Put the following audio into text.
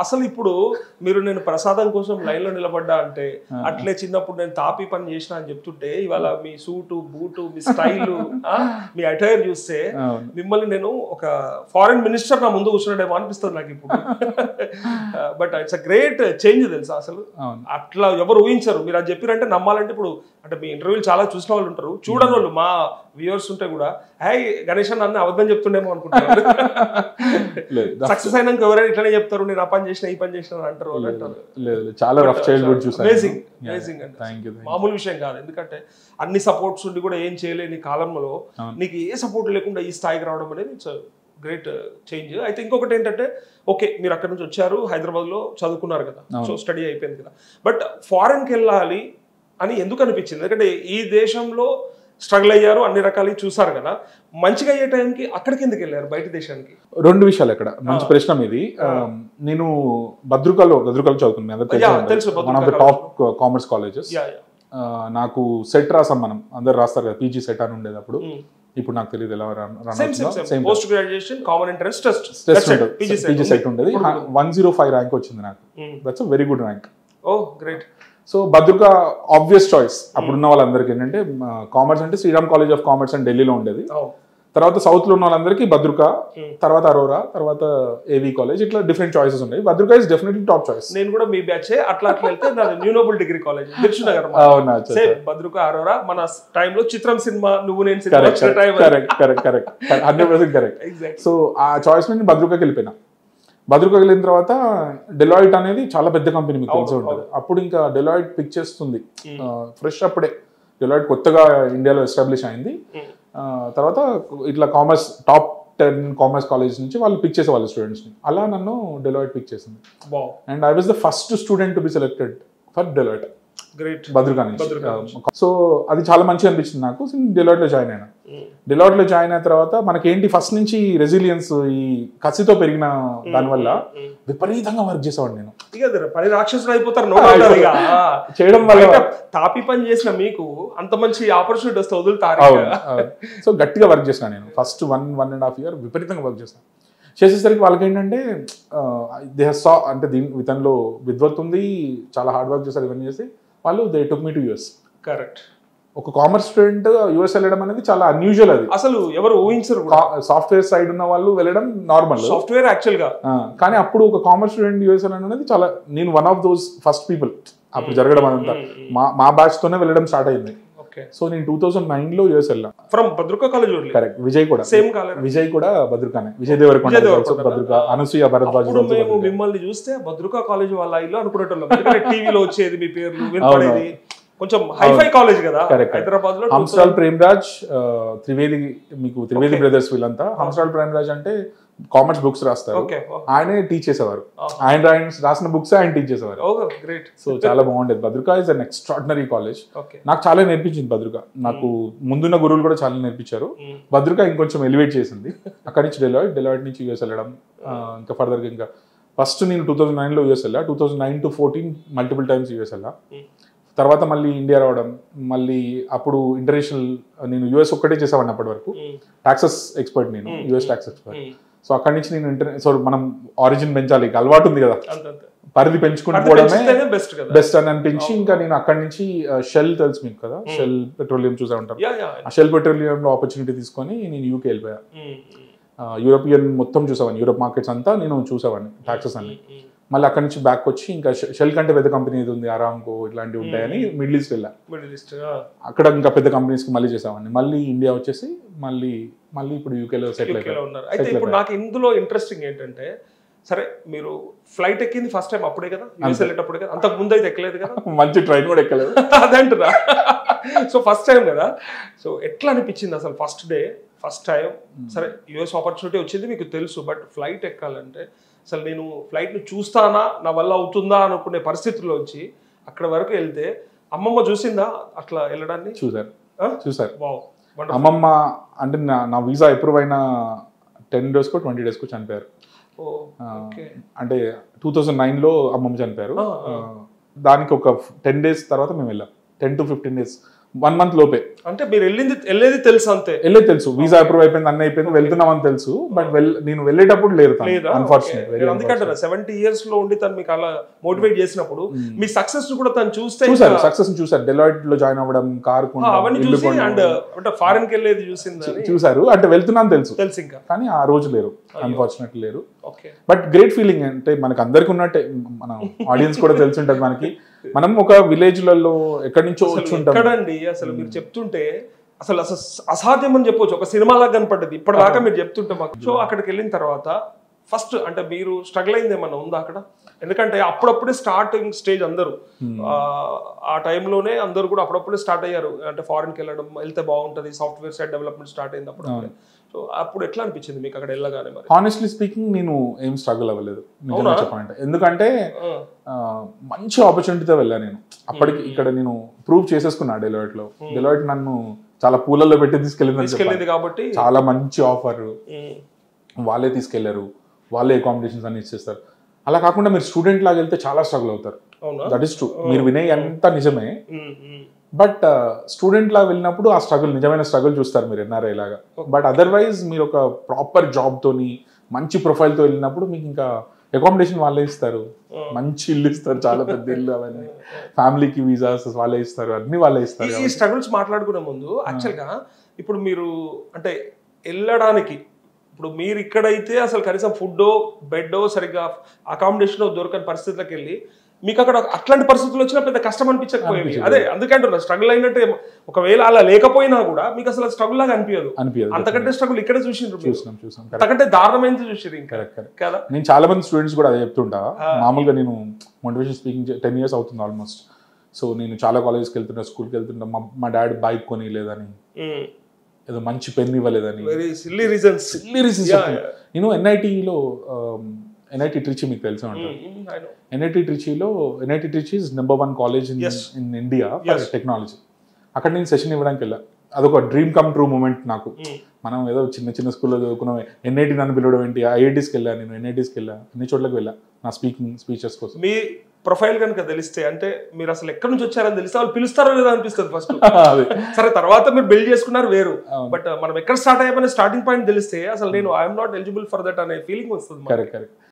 అసలు ఇప్పుడు మీరు నేను ప్రసాదం కోసం లైన్ లో నిలబడ్డా అంటే అట్లే చిన్నప్పుడు నేను తాపి పని చేసిన అని చెప్తుంటే ఇవాళ మీ సూటు బూటు మీ స్టైల్ మీ అటైర్ చూస్తే మిమ్మల్ని నేను ఒక ఫారెన్ మినిస్టర్ నా ముందు కూర్చున్నాడేమో అనిపిస్తుంది నాకు ఇప్పుడు. But it's a great change తెలుసా అసలు. అట్లా ఎవరు ఊహించరు. మీరు అది చెప్పారంటే నమ్మాలంటే ఇప్పుడు అంటే మీ ఇంటర్వ్యూలు చాలా చూసిన వాళ్ళు ఉంటారు, చూడని వాళ్ళు మా వ్యూవర్స్ ఉంటే కూడా హే గణేష్ అన్న అబద్ధం చెప్తుండేమో అనుకుంటారు. సక్సెస్ అయినాక ఎవరైనా ఇట్లనే చెప్తారు నేను ఆ పని చేసిన ఈ పని చేసిన అంటారు వాళ్ళు అంటారు. చాలా రఫ్ చైల్డ్హుడ్ చూసాను. అమేజింగ్ అమేజింగ్ అండి, మామూలు విషయం కాదు. ఎందుకంటే అన్ని సపోర్ట్స్ ఉండి కూడా ఏం చేయలేని కాలంలో నీకు ఏ సపోర్ట్ లేకుండా ఈ స్థాయికి రావడం అనేది ఇట్స్ గ్రేట్ చేంజ్. అయితే ఇంకొకటి ఏంటంటే ఓకే మీరు అక్కడ నుంచి వచ్చారు, హైదరాబాద్లో చదువుకున్నారు కదా, సో స్టడీ అయిపోయింది కదా, బట్ ఫారెన్కి వెళ్ళాలి అని ఎందుకు అనిపించింది? ఎందుకంటే ఈ దేశంలో స్ట్రగుల్ అయ్యారు, అన్ని రకాలు చూసారు కదా, మంచిగా అయ్యే టైంకి అక్కడికి ఎందుకు వెళ్ళారు బయట దేశానికి? రెండు విషయాలు ఇక్కడ మంచి ప్రశ్న ఇది. నేను భద్రకాలో చదువుకున్నాను, one of the top commerce colleges. నాకు సెట్ రాసాం, మనం అందరు రాస్తారు కదా, పీజీ సెట్ అని ఉండేది అప్పుడు. ఇప్పుడు నాకు తెలియదు ఎలా post graduation common entrance test PG CET ఉండేది. 105 ర్యాంక్ వచ్చింది నాకు. That's a very good rank. Oh great. So Bhadraka obvious choice అప్పుడున్న వాళ్ళందరికీ. ఏంటంటే కామర్స్ అంటే శ్రీరామ్ కాలేజ్ ఆఫ్ కామర్స్ అని ఢిల్లీలో ఉండేది. తర్వాత సౌత్ లో ఉన్న వాళ్ళందరికీ భద్రక, తర్వాత అరోరా, తర్వాత ఏవి కాలేజ్, ఇట్లా డిఫరెంట్ చాయిసెస్ ఉన్నాయి. Bhadraka is definitely top choice. నేను కూడా మీ బ్యాచ్ అట్లా వెళ్తే new noble degree college Dilsukhnagar, Bhadraka Aurora. మన టైంలో Chitram cinema, Nuvvu Nenu cinema. Correct 100% correct. So ఆ చాయిస్ నేను భద్రకకి వెళ్ళిపోయినా. భద్రకకి వెళ్ళిన తర్వాత డెలాయిట్ అనేది చాలా పెద్ద కంపెనీ, మీకు తెలిసి ఉంటుంది. అప్పుడు ఇంకా డెలాయిట్ పిక్ చేస్తుంది ఫ్రెష్. అప్పుడే డెలాయిట్ కొత్తగా ఇండియాలో ఎస్టాబ్లిష్ అయింది. తర్వాత ఇట్లా కామర్స్ టాప్ 10 కామర్స్ కాలేజ్ నుంచి వాళ్ళు పిక్ చేసేవాళ్ళు స్టూడెంట్స్ని. అలా నన్ను డెలాయిట్ పిక్ చేసింది. And I was the first student to be selected for Deloitte Bhadraka నుంచి. సో అది చాలా మంచిగా అనిపించింది నాకు. డెలాయిట్ లో జాయిన్ అయినా. డెలాయిట్ లో జాయిన్ అయిన తర్వాత మనకేంటి ఫస్ట్ నుంచి రెసిలియన్స్, ఈ కసితో పెరిగిన దానివల్ల విపరీతంగా వర్క్ చేసేవాడు నేను. పని రాక్షసులు అయిపోతారు చేయడం వల్ల. తాపి పని చేసిన మీకు అంత మంచి ఆపర్చునిటీ వస్తే వదులుతారు. సో గట్టిగా వర్క్ చేసిన నేను. ఫస్ట్ 1.5 year విపరీతంగా వర్క్ చేసిన. చేసేసరికి వాళ్ళకి ఏంటంటే దే సా అంటే ఇతనిలో విద్వత్ ఉంది, చాలా హార్డ్ వర్క్ చేశారు, ఇవన్నీ చేసి వాళ్ళు they took me to US. Correct. ఒక కామర్స్ స్టూడెంట్ యుఎస్ వెళ్ళడం అనేది చాలా అన్యూజువల్. అది అసలు ఎవరు ఊహించరు. సాఫ్ట్వేర్ సైడ్ ఉన్న వాళ్ళు వెళ్ళడం నార్మల్, సాఫ్ట్వేర్ యాక్చువల్ గా. కానీ అప్పుడు ఒక కామర్స్ స్టూడెంట్ యుఎస్ వెళ్ళడం అనేది చాలా, నేను one of those first people అప్పుడు జరగడం అదంతా. మా బ్యాచ్ తోనే వెళ్ళడం స్టార్ట్ అయింది. సో నేను 2009 లో యుఎస్ వెళ్ళాను. From Bhadraka college. Correct. Vijay కూడా సేమ్ కాలేజ్. విజయ్ కూడా భద్రకానే. విజయ్ దేవరకొండ భద్రక, అనసూయ భరద్వాజ్. మేము మిమ్మల్ని చూస్తే భద్రక కాలేజ్ వాళ్ళ ఇల్లు అనుకునేటోళ్ళం. టీవీలో వచ్చేది మీ పేర్లు వినపడేది. కొంచెం హైఫై కాలేజ్ కదా హైదరాబాద్ లో. హంసరాజ్ ప్రేమరాజ్, త్రివేది, మీకు త్రివేది బ్రదర్స్ వీళ్ళంతా. హంసరాజ్ ప్రేమరాజ్ అంటే కామర్స్ బుక్స్ రాస్తారు, ఆయనే టీచ్ చేసేవారు. ఆయన రాసిన బుక్స్ ఆయన టీచ్ చేసేవారు. సో చాలా బాగుండేది. Bhadraka is an extraordinary college. నాకు చాలా నేర్పించింది భద్రక. నాకు ముందున్న గురువులు కూడా చాలా నేర్పించారు. భద్రక ఇంకొంచెం ఎలివేట్ చేసింది. అక్కడి నుంచి డెలాయిట్ నుంచి యూఎస్ వెళ్ళడం, ఇంకా ఫర్దర్గా ఇంకా ఫస్ట్ నేను 2009 లో యూఎస్ వెళ్ళా. 2009 to 2014 మల్టిపుల్ టైమ్స్ యూఎస్ వెళ్ళా. తర్వాత మళ్ళీ ఇండియా రావడం, మళ్ళీ అప్పుడు ఇంటర్నేషనల్, నేను యూఎస్ ఒక్కటే చేసేవాడిని అప్పటి వరకు. టాక్సెస్ ఎక్స్పర్ట్ నేను, యూఎస్ టాక్స్ ఎక్స్పర్ట్. సో అక్కడి నుంచి నేను సో మనం ఆరిజిన్ పెంచాలి, అలవాటు ఉంది కదా, పరిధి పెంచుకుని పోవడమే బెస్ట్ అని అనిపించి ఇంకా నేను అక్కడి నుంచి షెల్, తెలుసు మీకు కదా, షెల్ పెట్రోలియం చూసే ఉంటారు. ఆ షెల్ పెట్రోలియం లో ఆపర్చునిటీ తీసుకొని నేను యూకే వెళ్ళిపోయా. యూరోపియన్ మొత్తం చూసేవాడిని, యూరోప్ మార్కెట్స్ అంతా నేను చూసేవాడిని, టాక్సెస్ అన్ని. మళ్ళీ అక్కడి నుంచి బ్యాక్ వచ్చి ఇంకా షెల్ కంటే పెద్ద కంపెనీ ఏది ఉంది, అరామ్కో, ఇట్లాంటివి ఉంటాయని మిడిల్ ఈస్ట్ వెళ్ళా. అక్కడ ఇంకా పెద్ద కంపెనీస్కి మళ్ళీ చేసేవాడిని. మళ్ళీ ఇండియా వచ్చేసి మళ్ళీ ఇప్పుడు యూకేలో సెటిల్ అయిపోయారు. అయితే ఇప్పుడు నాకు ఇందులో ఇంట్రెస్టింగ్ ఏంటంటే, సరే మీరు ఫ్లైట్ ఎక్కింది ఫస్ట్ టైం అప్పుడే కదా, యూఎస్ వెళ్ళేటప్పుడే కదా, అంతకు ముందు అయితే ఎక్కలేదు కదా, మంచి ట్రైన్ కూడా ఎక్కలేదు. అదంటున్నా. సో ఫస్ట్ టైం కదా, సో ఎట్లా అనిపించింది అసలు ఫస్ట్ డే, ఫస్ట్ టైం? సరే యూఎస్ ఆపర్చునిటీ వచ్చింది మీకు తెలుసు, బట్ ఫ్లైట్ ఎక్కాలంటే అసలు నేను ఫ్లైట్ని చూస్తానా, నా వల్ల అవుతుందా అనుకునే పరిస్థితుల్లోంచి అక్కడ వరకు వెళ్తే అమ్మమ్మ చూసిందా అట్లా వెళ్ళడాన్ని? చూసారు. అమ్మమ్మ అంటే నా వీసా అప్రూవ్ అయిన 10 days 20 days చనిపోయారు. అంటే 2009 లో అమ్మమ్మ చనిపోయారు. దానికి ఒక 10 days తర్వాత మేము వెళ్ళాం. 10 to 15 days 1 month లోపే. అంటే మీరు వెళ్ళేది తెలుసు అంతే, తెలుసు వీసా అప్రూవ్ అయిపోయింది, అన్నీ అయిపోయింది, వెళ్తున్నామని తెలుసు. బట్ నేను వెళ్ళేటప్పుడు లేరు అన్ఫార్చునేట్లీ. అందుకంటే 70 years లో ఉండి తను మీకు అలా మోటివేట్ చేసినప్పుడు మీ సక్సెస్ కూడా తను చూసారు, సక్సెస్ చూసారు. డెలాయిట్ లో జాయిన్ అవ్వడం, కార్ అంటే ఫారెన్ కి వెళ్ళేది చూసారు. అంటే వెళ్తున్నాను తెలుసు ఇంకా, కానీ ఆ రోజు లేరు, అన్ఫార్చునేట్లీ లేరు. But great feeling. అంటే మనకు అందరికి ఉన్నట్టే, మన ఆడియన్స్ కూడా తెలిసి ఉంటది మనకి. మనం ఒక విలేజ్ లలో ఎక్కడి నుంచో వచ్చి ఉంటాం ఎక్కడండి. అసలు మీరు చెప్తుంటే అసలు అసాధ్యం అని చెప్పొచ్చు, ఒక సినిమా లాగా కనపడ్డది ఇప్పటిదాకా మీరు చెప్తుంటే మాకు. సో అక్కడికి వెళ్ళిన తర్వాత ఫస్ట్ అంటే మీరు స్ట్రగుల్ అయింది ఏమన్నా ఉందా అక్కడ? ఎందుకంటే అప్పుడప్పుడే స్టార్టింగ్ స్టేజ్ అందరూ ఆ టైంలోనే అందరూ కూడా అప్పుడప్పుడే స్టార్ట్ అయ్యారు. అంటే ఫారెన్కి వెళ్తే బాగుంటుంది, సాఫ్ట్వేర్ సైడ్ డెవలప్మెంట్ స్టార్ట్ అయింది అప్పుడు. సో అప్పుడు ఎట్లా అనిపించింది మీకు అక్కడ వెళ్ళగానే? మరి హానెస్ట్లీ స్పీకింగ్ నేను ఏం స్ట్రగుల్ అవ్వలేదు నిజంగా చెప్పాలంటే. ఎందుకంటే మంచి ఆపర్చునిటీతో వెళ్ళాను నేను. అప్పటికి ఇక్కడ నేను ప్రూవ్ చేసేసుకున్నా డెలాయిట్ లో. డెలాయిట్ నన్ను చాలా పూలల్లో పెట్టి తీసుకెళ్ళింది కాబట్టి చాలా మంచి ఆఫర్, వాళ్ళే తీసుకెళ్లారు, వాళ్ళే అకామిడేషన్స్ అన్ని ఇచ్చేస్తారు. అలా కాకుండా మీరు స్టూడెంట్ లాగా వెళ్తే చాలా స్ట్రగుల్ అవుతారు. That is true. మీరు వినే అంత నిజమే. బట్ స్టూడెంట్ లాగా వెళ్ళినప్పుడు ఆ స్ట్రగుల్, నిజమైన స్ట్రగుల్ చూస్తారు మీరు ఎన్ఆర్ఐ లాగా. బట్ అదర్వైజ్ మీరు ఒక ప్రాపర్ జాబ్ తోని మంచి ప్రొఫైల్ తో వెళ్ళినప్పుడు మీకు ఇంకా అకామిడేషన్ వాళ్ళే ఇస్తారు, మంచి ఇల్లు ఇస్తారు, చాలా పెద్ద ఇల్లు, అవన్నీ ఫ్యామిలీకి వీసాస్ వాళ్ళే ఇస్తారు, అన్ని వాళ్ళే ఇస్తారు. ఈ స్ట్రగుల్స్ మాట్లాడుకునే ముందు యాక్చువల్గా ఇప్పుడు మీరు అంటే వెళ్ళడానికి, ఇప్పుడు మీరు ఇక్కడైతే అసలు కనీసం ఫుడ్ బెడ్ సరిగ్గా అకామిడేషన్ దొరకని పరిస్థితులకు వెళ్ళి మీకు అక్కడ అట్లాంటి పరిస్థితులు వచ్చినా పెద్ద కష్టం అనిపించకపోయేది. అదే అందుకంటున్నా స్ట్రగుల్ అయినట్టే. ఒకవేళ అలా లేకపోయినా కూడా మీకు అసలు స్ట్రగుల్ లాగా అనిపించదు. అంతకంటే స్ట్రగుల్ ఇక్కడే చూసిండ్రు, అంతకంటే దారుణమైంది చూసిరు కదా. నేను చాలా మంది స్టూడెంట్స్ కూడా అదే చెప్తుంటా. మామూలుగా నేను మోటివేషన్ స్పీకింగ్ 10 years అవుతుంది ఆల్మోస్ట్. సో నేను చాలా కాలేజ్కి వెళ్తున్నా, స్కూల్కి వెళ్తున్నా. మా డాడీ బైక్ కొని లేదని, ఏదో మంచి పెన్ ఇవ్వలేదని, సిల్లీ రీజన్స్. నేను ఎన్ఐటి ట్రిచి మీకు తెలిసే ఉంటుంది. NIT Trichy is #1 college in India for technology. అక్కడ నేను సెషన్ ఇవ్వడానికి వెళ్ళా. అదొక డ్రీమ్ కమ్ ట్రూ మూమెంట్ నాకు. మనం ఏదో చిన్న చిన్న స్కూల్లో చదువుకున్నాం, ఎన్ఐటి నన్ను పిలవడం ఏంటి, ఐఐటీస్కి వెళ్ళా, నేను ఎన్ఐటీస్కి వెళ్ళా, అన్ని చోట్లకి వెళ్ళా నా స్పీచెస్ కోసం. మీ ప్రొఫైల్ కనుక తెలిస్తే, అంటే మీరు అసలు ఎక్కడి నుంచి వచ్చారని తెలిస్తే వాళ్ళు పిలుస్తారో లేదా అనిపిస్తుంది ఫస్ట్. సరే తర్వాత మీరు బిల్డ్ చేసుకున్నారు వేరు, బట్ మనం ఎక్కడ స్టార్ట్ అయ్యామని స్టార్టింగ్ పాయింట్ తెలిస్తే అసలు నేను I'm not eligible for that అనే ఫీలింగ్ వస్తుంది. కరెక్ట్.